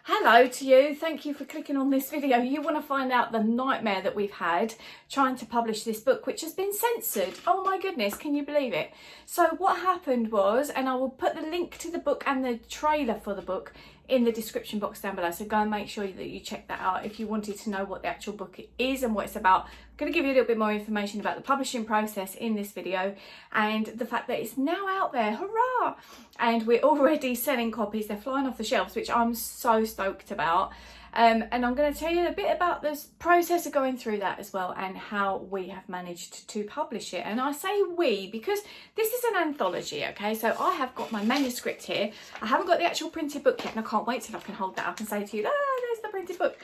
Hello to you, thank you for clicking on this video. You want to find out the nightmare that we've had trying to publish this book, which has been censored. Oh my goodness, can you believe it? So what happened was, and I will put the link to the book and the trailer for the book in the description box down below, so go and make sure that you check that out if you wanted to know what the actual book is and what it's about. I'm going to give you a little bit more information about the publishing process in this video and the fact that it's now out there, hurrah! And we're already selling copies, they're flying off the shelves, which I'm so stoked about. And I'm going to tell you a bit about this process of going through that as well and how we have managed to publish it. And I say we because this is an anthology, okay? So I have got my manuscript here. I haven't got the actual printed book yet and I can't wait till I can hold that up and say to you, there's the printed book.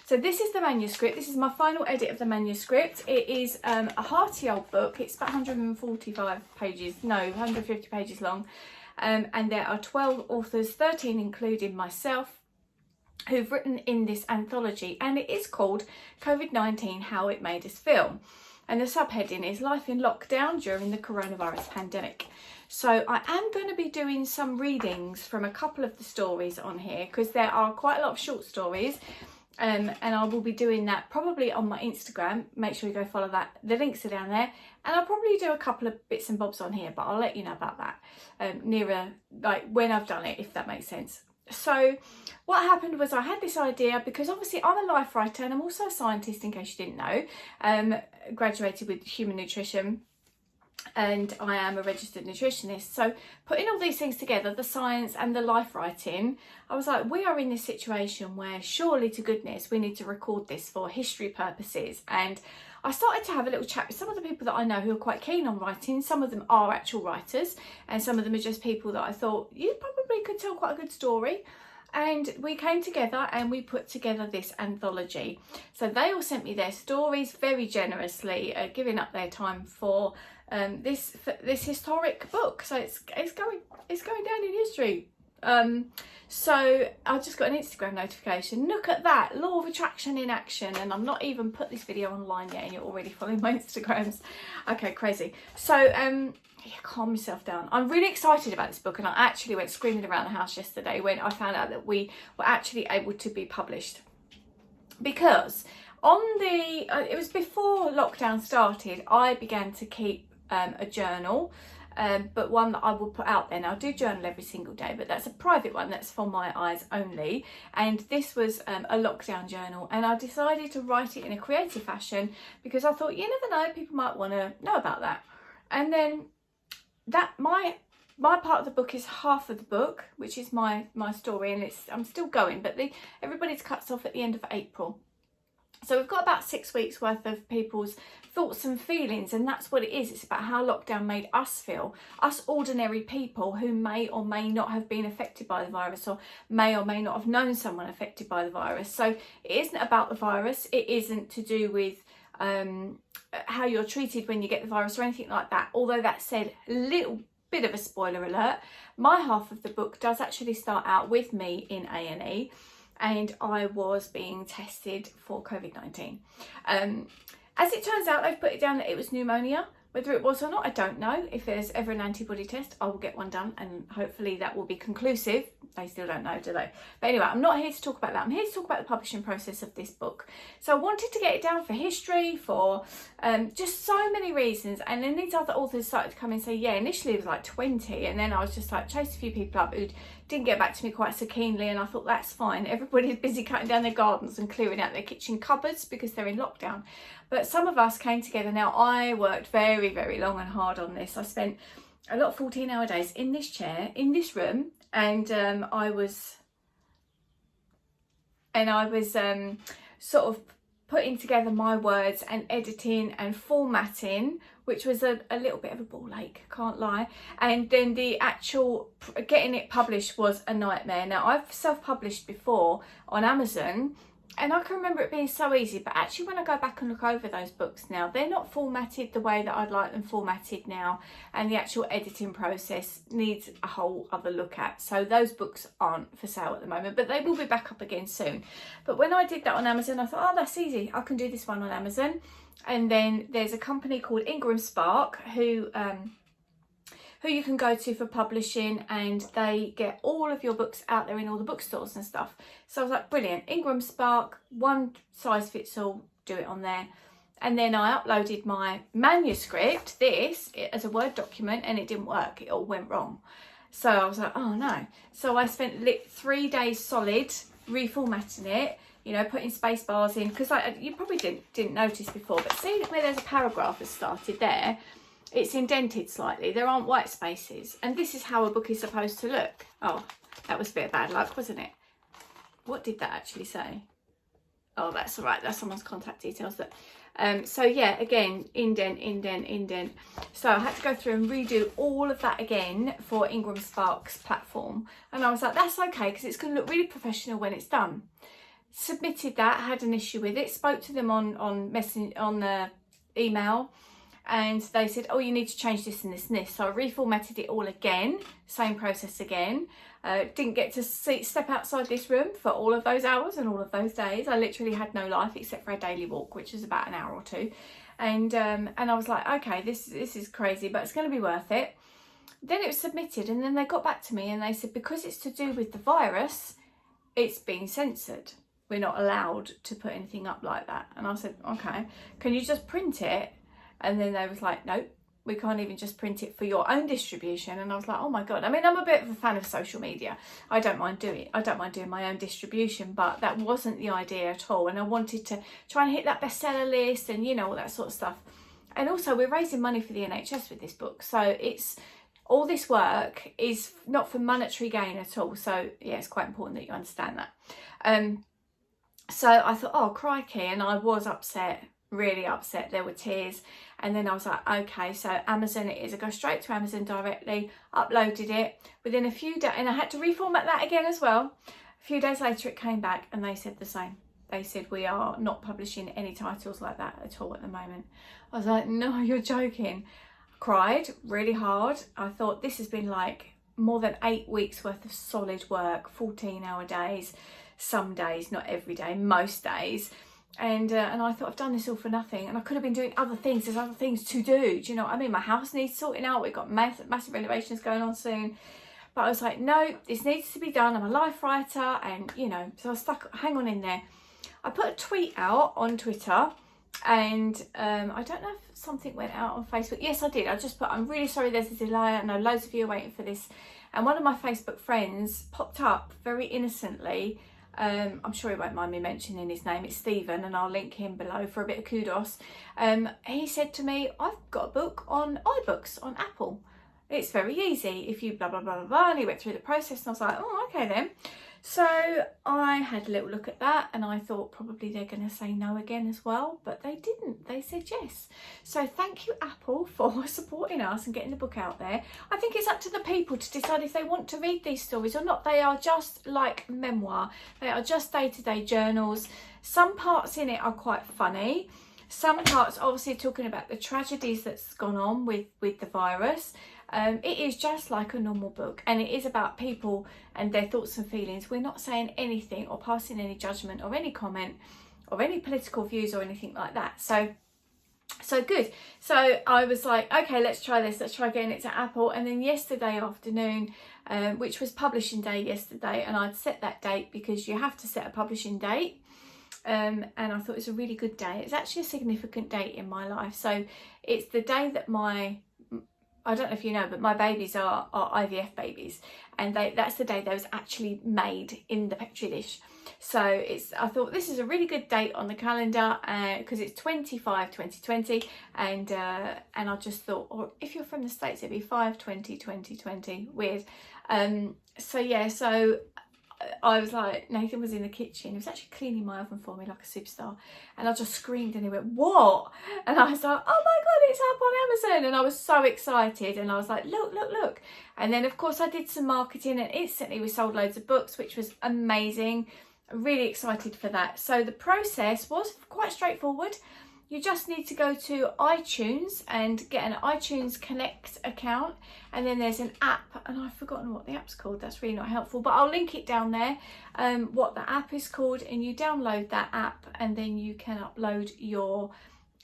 So this is the manuscript. This is my final edit of the manuscript. It is a hearty old book. It's about 145 pages, no, 150 pages long. And there are 12 authors, 13 including myself, who've written in this anthology, and it is called COVID-19, How It Made Us Feel. And the subheading is Life in Lockdown During the Coronavirus Pandemic. So I am going to be doing some readings from a couple of the stories on here because there are quite a lot of short stories. And I will be doing that probably on my Instagram. Make sure you go follow that. The links are down there. And I'll probably do a couple of bits and bobs on here, but I'll let you know about that nearer, like when I've done it, if that makes sense. So what happened was I had this idea because obviously I'm a life writer and I'm also a scientist, in case you didn't know. Graduated with human nutrition and I am a registered nutritionist. So putting all these things together, the science and the life writing, I was like, we are in this situation where surely to goodness we need to record this for history purposes. And I started to have a little chat with some of the people that I know who are quite keen on writing. Some of them are actual writers and some of them are just people that I thought you probably could tell quite a good story. And we came together and we put together this anthology. So they all sent me their stories very generously, giving up their time for this historic book. So it's going down in history. So I just got an Instagram notification. Look at that, law of attraction in action. And I'm not even put this video online yet and you're already following my Instagrams. Okay, crazy. So yeah, calm yourself down. I'm really excited about this book and I actually went screaming around the house yesterday when I found out that we were actually able to be published. Because on the, it was before lockdown started, I began to keep a journal. But one that I will put out there. Now I do journal every single day, but that's a private one that's for my eyes only. And this was a lockdown journal and I decided to write it in a creative fashion because I thought, you never know, people might want to know about that. And then that my part of the book is half of the book, which is my story, and I'm still going, but everybody's cuts off at the end of April. So we've got about 6 weeks worth of people's thoughts and feelings, and that's what it is. It's about how lockdown made us feel, us ordinary people who may or may not have been affected by the virus or may not have known someone affected by the virus. So it isn't about the virus. It isn't to do with how you're treated when you get the virus or anything like that. Although that said, a little bit of a spoiler alert, my half of the book does actually start out with me in A&E. And I was being tested for COVID-19. As it turns out, they've put it down that it was pneumonia. Whether it was or not, I don't know. If there's ever an antibody test, I will get one done and hopefully that will be conclusive. They still don't know, do they? But anyway, I'm not here to talk about that. I'm here to talk about the publishing process of this book. So I wanted to get it down for history, for just so many reasons. And then these other authors started to come and say, yeah, initially it was like 20. And then I was just like, chased a few people up who didn't get back to me quite so keenly. And I thought, that's fine. Everybody's busy cutting down their gardens and clearing out their kitchen cupboards because they're in lockdown. But some of us came together. Now, I worked very, very long and hard on this. I spent a lot of 14-hour days in this chair, in this room. And I was sort of putting together my words and editing and formatting, which was a little bit of a ball ache, can't lie. And then the actual getting it published was a nightmare. Now, I've self-published before on Amazon, and I can remember it being so easy, but actually when I go back and look over those books now, they're not formatted the way that I'd like them formatted now, and the actual editing process needs a whole other look at. So those books aren't for sale at the moment, but they will be back up again soon. But when I did that on Amazon, I thought, oh, that's easy. I can do this one on Amazon. And then there's a company called Ingram Spark who who you can go to for publishing, and they get all of your books out there in all the bookstores and stuff. So I was like, brilliant, Ingram Spark, one size fits all, do it on there. And then I uploaded my manuscript, this, as a Word document, and it didn't work, it all went wrong. So I was like, oh no. So I spent 3 days solid reformatting it, you know, putting space bars in, because you probably didn't notice before, but see where there's a paragraph that started there, it's indented slightly, there aren't white spaces, and this is how a book is supposed to look. Oh, that was a bit of bad luck, wasn't it? What did that actually say? Oh, that's all right, that's someone's contact details. So yeah, again, indent. So I had to go through and redo all of that again for Ingram Spark's platform, and I was like, that's okay, because it's going to look really professional when it's done. Submitted that, had an issue with it, spoke to them on the email, and they said, oh, you need to change this and this and this. So I reformatted it all again, same process again. Didn't get to step outside this room for all of those hours and all of those days. I literally had no life except for a daily walk, which is about an hour or two. And I was like, okay, this is crazy, but it's going to be worth it. Then it was submitted, and then they got back to me and they said, because it's to do with the virus, it's been censored. We're not allowed to put anything up like that. And I said, okay, can you just print it? And then they was like, nope, we can't even just print it for your own distribution. And I was like, oh my God. I mean, I'm a bit of a fan of social media. I don't mind doing my own distribution, but that wasn't the idea at all. And I wanted to try and hit that bestseller list and, you know, all that sort of stuff. And also we're raising money for the NHS with this book. So it's, all this work is not for monetary gain at all. So yeah, it's quite important that you understand that. So I thought, oh crikey, and I was upset, really upset. There were tears, and then I was like, okay, so Amazon it is. I go straight to Amazon directly, uploaded it within a few days, and I had to reformat that again as well. A few days later it came back and they said the same. They said, we are not publishing any titles like that at all at the moment. I was like, no, you're joking. Cried really hard. I thought, this has been like more than 8 weeks worth of solid work, 14-hour days, some days, not every day, most days. And I thought, I've done this all for nothing, and I could have been doing other things. There's other things to do. Do you know what I mean? My house needs sorting out. We've got massive renovations going on soon. But I was like, no, this needs to be done. I'm a life writer, and you know, so I was stuck, hang on in there. I put a tweet out on Twitter, and I don't know if something went out on Facebook. Yes, I did. I just put, I'm really sorry there's a delay. I know loads of you are waiting for this. And one of my Facebook friends popped up very innocently. I'm sure he won't mind me mentioning his name. It's Stephen, and I'll link him below for a bit of kudos. He said to me, I've got a book on iBooks on Apple. It's very easy if you blah, blah, blah, blah, blah. And he went through the process, and I was like, oh, okay then. So I had a little look at that, and I thought probably they're going to say no again as well, but they didn't. They said yes. So thank you, Apple, for supporting us and getting the book out there. I think it's up to the people to decide if they want to read these stories or not. They are just like memoir. They are just day-to-day journals. Some parts in it are quite funny. Some parts obviously talking about the tragedies that's gone on with the virus. It is just like a normal book, and it is about people and their thoughts and feelings. We're not saying anything or passing any judgment or any comment or any political views or anything like that. So good. So I was like, okay, let's try this. Let's try getting it to Apple. And then yesterday afternoon, which was publishing day yesterday, and I'd set that date because you have to set a publishing date. And I thought it was a really good day. It's actually a significant date in my life. So it's the day that I don't know if you know, but my babies are IVF babies, and that's the day they was actually made in the Petri dish. So I thought this is a really good date on the calendar because it's 25/2020, and I just thought, or if you're from the States, it'd be 5/20/2020. Weird. So yeah, so I was like, Nathan was in the kitchen. He was actually cleaning my oven for me like a superstar. And I just screamed, and he went, what? And I was like, oh my God, it's up on Amazon. And I was so excited. And I was like, look. And then, of course, I did some marketing, and instantly we sold loads of books, which was amazing. I'm really excited for that. So the process was quite straightforward. You just need to go to iTunes and get an iTunes Connect account, and then there's an app, and I've forgotten what the app's called. That's really not helpful, but I'll link it down there, what the app is called, and you download that app, and then you can upload your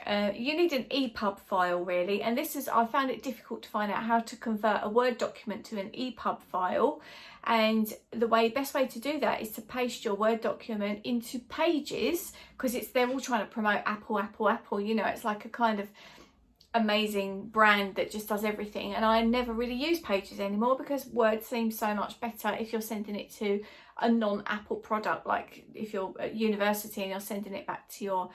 you need an Epub file really, and I found it difficult to find out how to convert a Word document to an Epub file. And the best way to do that is to paste your Word document into Pages, because they're all trying to promote Apple, you know, it's like a kind of amazing brand that just does everything. And I never really use Pages anymore because Word seems so much better if you're sending it to a non-Apple product, like if you're at university and you're sending it back to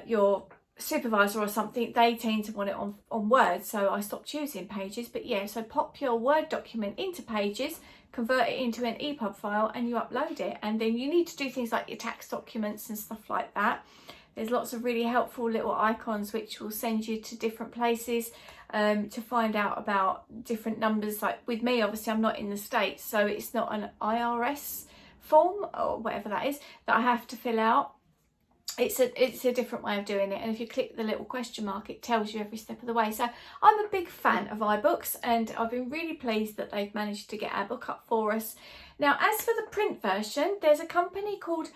your supervisor or something, they tend to want it on Word, so I stopped using Pages. But yeah, so pop your Word document into Pages, convert it into an Epub file, and you upload it. And then you need to do things like your tax documents and stuff like that. There's lots of really helpful little icons which will send you to different places to find out about different numbers. Like with me, obviously I'm not in the States, so it's not an IRS form or whatever that is that I have to fill out. It's a different way of doing it, and if you click the little question mark, it tells you every step of the way. So I'm a big fan of iBooks, and I've been really pleased that they've managed to get our book up for us. Now, as for the print version, there's a company called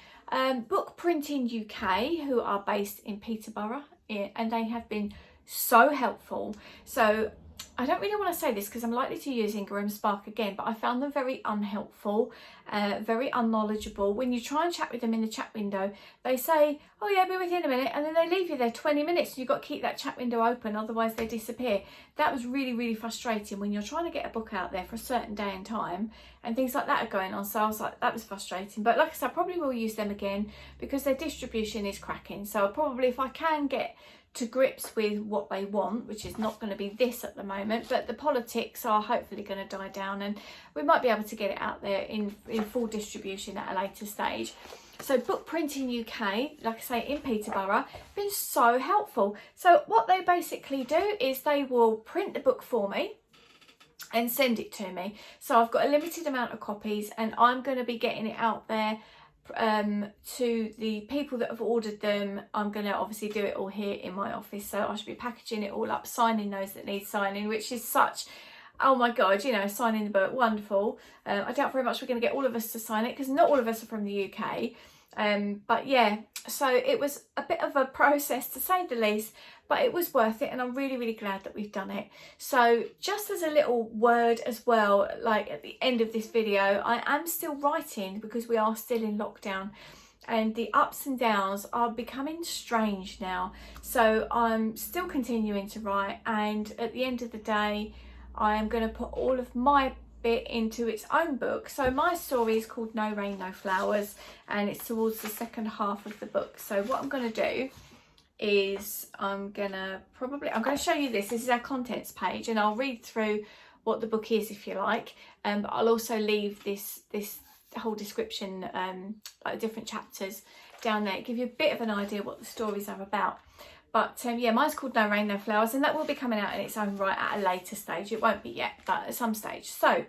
Book Printing UK who are based in Peterborough, and they have been so helpful. So I don't really want to say this because I'm likely to use Ingram Spark again, but I found them very unhelpful, very unknowledgeable. When you try and chat with them in the chat window, they say, oh yeah, be with you in a minute, and then they leave you there 20 minutes and you've got to keep that chat window open, otherwise they disappear. That was really, really frustrating when you're trying to get a book out there for a certain day and time and things like that are going on. So I was like, that was frustrating. But like I said, I probably will use them again because their distribution is cracking. So probably if I can get to grips with what they want, which is not going to be this at the moment, but the politics are hopefully going to die down and we might be able to get it out there in full distribution at a later stage. So Book Printing UK, like I say, in Peterborough, been so helpful. So what they basically do is they will print the book for me and send it to me. So I've got a limited amount of copies and I'm going to be getting it out there to the people that have ordered them. I'm going to obviously do it all here in my office, so I should be packaging it all up, signing those that need signing, which is such, oh my god, you know, signing the book, wonderful. I doubt very much we're going to get all of us to sign it because not all of us are from the UK, but yeah, so it was a bit of a process to say the least, but it was worth it and I'm really, really glad that we've done it. So just as a little word as well, like at the end of this video, I am still writing because we are still in lockdown and the ups and downs are becoming strange now. So I'm still continuing to write, and at the end of the day, I am going to put all of my bit into its own book. So my story is called No Rain, No Flowers, and it's towards the second half of the book. So what I'm going to do is I'm going to show you this. This is our contents page, and I'll read through what the book is if you like. But I'll also leave this whole description, like different chapters down there, give you a bit of an idea what the stories are about. But yeah, mine's called No Rain, No Flowers, and that will be coming out in its own right at a later stage. It won't be yet, but at some stage. So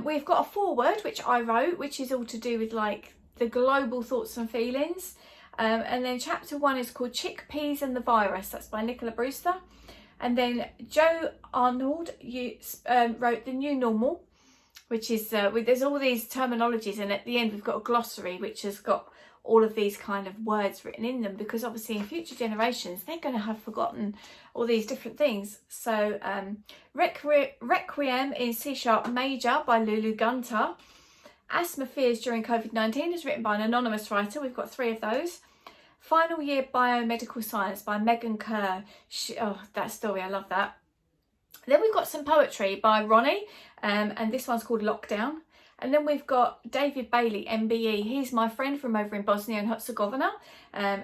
we've got a foreword, which I wrote, which is all to do with like the global thoughts and feelings. And then chapter 1 is called Chickpeas and the Virus. That's by Nicola Brewster. And then Joe Arnold wrote The New Normal, which is, there's all these terminologies, and at the end we've got a glossary which has got all of these kind of words written in them, because obviously in future generations they're going to have forgotten all these different things. So Requiem in C# major by Lulu Gunter. Asthma Fears During COVID-19 is written by an anonymous writer. We've got 3 of those. Final Year Biomedical Science by Megan Kerr. Oh, that story, I love that. Then we've got some poetry by Ronnie, and this one's called Lockdown. And then we've got David Bailey, MBE. He's my friend from over in Bosnia and Herzegovina.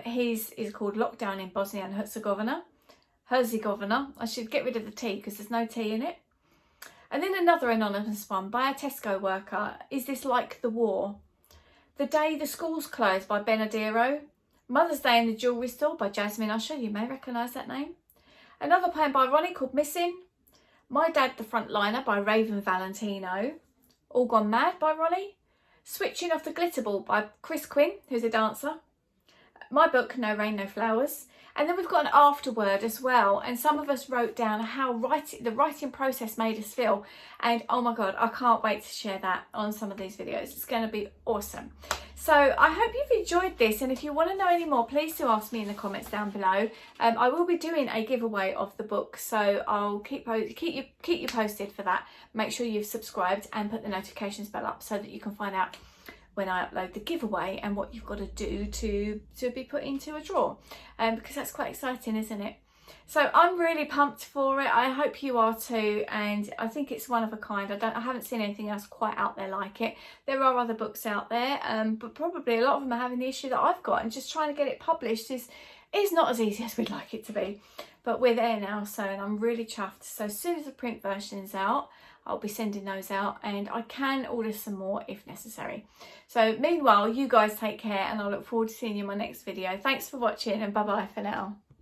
His is called Lockdown in Bosnia and Herzegovina. I should get rid of the T because there's no T in it. And then another anonymous one by a Tesco worker. Is This Like the War? The Day the Schools Closed by Benadiro. Mother's Day in the Jewellery Store by Jasmine Usher. You may recognise that name. Another poem by Ronnie called Missing. My Dad the Frontliner by Raven Valentino. All Gone Mad by Ronnie. Switching Off the Glitter Ball by Chris Quinn, who's a dancer. My book, No Rain, No Flowers. And then we've got an afterword as well. And some of us wrote down how the writing process made us feel. And oh my God, I can't wait to share that on some of these videos. It's going to be awesome. So I hope you've enjoyed this, and if you want to know any more, please do ask me in the comments down below. I will be doing a giveaway of the book, so I'll keep you posted for that. Make sure you've subscribed and put the notifications bell up so that you can find out when I upload the giveaway and what you've got to do to be put into a draw, because that's quite exciting, isn't it? So I'm really pumped for it. I hope you are too, and I think it's one of a kind. I haven't seen anything else quite out there like it. There are other books out there, but probably a lot of them are having the issue that I've got, and just trying to get it published is not as easy as we'd like it to be. But we're there now, so, and I'm really chuffed. So as soon as the print version's out, I'll be sending those out, and I can order some more if necessary. So meanwhile, you guys take care, and I look forward to seeing you in my next video. Thanks for watching, and bye bye for now.